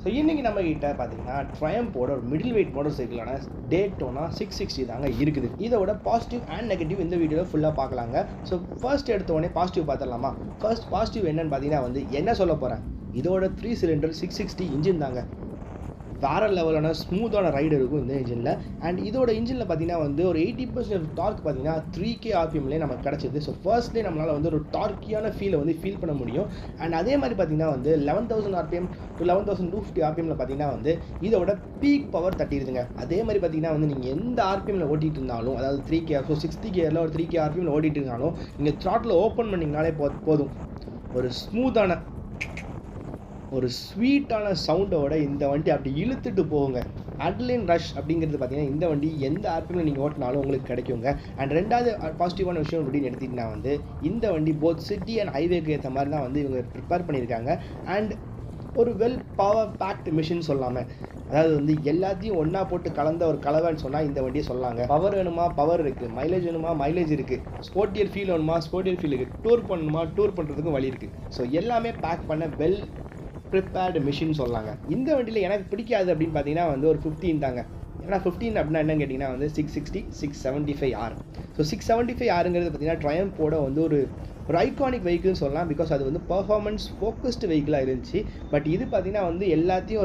So இன்றைக்கி நம்ம கிட்ட பார்த்தீங்கன்னா ட்ரையம்போட ஒரு மிடில் வெயிட் மோட்டர் சைக்கிளான டேட்டோனா 660 தாங்க இருக்குது. இதோட பாசிட்டிவ் அண்ட் நெகட்டிவ் இந்த வீடியோவில் ஃபுல்லாக பார்க்கலாங்க. ஸோ ஃபர்ஸ்ட் எடுத்த உடனே பாசிட்டிவ் பார்த்துடலாமா? ஃபர்ஸ்ட் பாசிட்டிவ் என்னன்னு பார்த்தீங்கன்னா என்ன சொல்ல போகிறேன், இதோட 3 சிலிண்டர் 660 இன்ஜின் தாங்க. வேறு லெவலான ஸ்மூத்தான ரைடு இருக்கும் இந்த இன்ஜினில். அண்ட் இதோட இன்ஜினில் பார்த்தீங்கன்னா ஒரு 80% டார்க் பார்த்தீங்கன்னா 3K RPMலேயே நமக்கு கிடச்சிது. ஸோ ஃபர்ஸ்ட்லேயே நம்மளால் ஒரு டார்க்கியான ஃபீல் பண்ண முடியும். அண்ட் அதே மாதிரி பார்த்தீங்கன்னா 11,000 RPM to 11,250 RPMல பார்த்தீங்கன்னா இதோட பீக் பவர் தட்டிடுதுங்க. அதே மாதிரி பார்த்தீங்கன்னா நீங்கள் எந்த RPMல ஓட்டிகிட்டு இருந்தாலும், அதாவது 3K, ஸோ 60 கியரில் ஒரு 3K RPMல ஓட்டிகிட்டு இருந்தாலும் நீங்கள் த்ராட்டில் ஓப்பன் பண்ணிங்கனாலே போதும், ஒரு ஸ்மூத்தான ஒரு ஸ்வீட்டான சவுண்டோட இந்த வண்டி அப்படி இழுத்துட்டு போகுங்க. அட்லின் ரஷ் அப்படிங்கிறது பார்த்தீங்கன்னா இந்த வண்டி எந்த ஆர்பிஎம்ல நீங்கள் ஓட்டினாலும் உங்களுக்கு கிடைக்குங்க. அண்ட் ரெண்டாவது பாசிட்டிவான விஷயம் அப்படின்னு எடுத்துக்கிட்டிங்கன்னா இந்த வண்டி போத் சிட்டி அண்ட் ஹைவேக்கு ஏற்ற மாதிரி தான் இவங்க ப்ரிப்பேர் பண்ணியிருக்காங்க. அண்ட் ஒரு வெல் பவர் பேக்டு மிஷின் சொல்லாமல், அதாவது எல்லாத்தையும் ஒன்றா போட்டு கலந்த ஒரு கலவைன்னு சொன்னால் இந்த வண்டியை சொல்லாங்க. பவர் வேணுமா பவர் இருக்குது, மைலேஜ் வேணுமா மைலேஜ் இருக்குது, ஸ்போர்ட்டியர் ஃபீல் வேணுமா ஸ்போர்ட்டியர் ஃபீல் இருக்குது, டூர் பண்ணணுமா டூர் பண்ணுறதுக்கும் வழி இருக்குது. ஸோ எல்லாமே பேக் பண்ண வெல் ப்ரிப்பேர்டு மிஷின் சொல்லாங்க. இந்த வண்டியில் எனக்கு பிடிக்காது அப்படின்னு பார்த்தீங்கன்னா ஒரு 15 தாங்க. ஏன்னா 15 அப்படின்னா என்னன்னு கேட்டிங்கன்னா 660 675R. ஸோ 675Rங்கிறது பார்த்தீங்கன்னா ட்ரையம்போட ஒரு ஐகானிக் வெஹிக்கிள்னு சொல்லலாம். பிகாஸ் அது பர்ஃபார்மன்ஸ் ஃபோக்கஸ்டு வெஹிக்கிளாக இருந்துச்சு. பட் இது பார்த்தீங்கன்னா எல்லாத்தையும்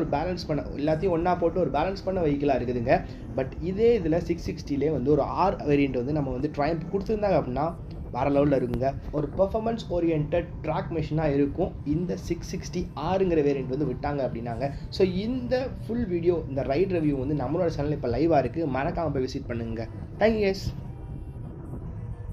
எல்லாத்தையும் ஒன்றா போட்டு ஒரு பேலன்ஸ் பண்ண வெஹிக்கிளாக இருக்குதுங்க. பட் இதே இதில் 660லே ஒரு R வேரியண்ட் நம்ம ட்ரையம்ப் கொடுத்துருந்தாங்க அப்படின்னா வேறு லெவலில் இருக்குங்க. ஒரு பெர்ஃபார்மன்ஸ் ஓரியன்ட் ட்ராக் மிஷினாக இருக்கும் இந்த 660Rங்கிற வேரியண்ட் விட்டாங்க அப்படின்னாங்க. ஸோ இந்த ஃபுல் வீடியோ, இந்த ரைட் ரிவ்யூ நம்மளோட சேனல் இப்போ லைவாக இருக்குது. மறக்காமல் போய் விசிட் பண்ணுங்க. Thank you guys.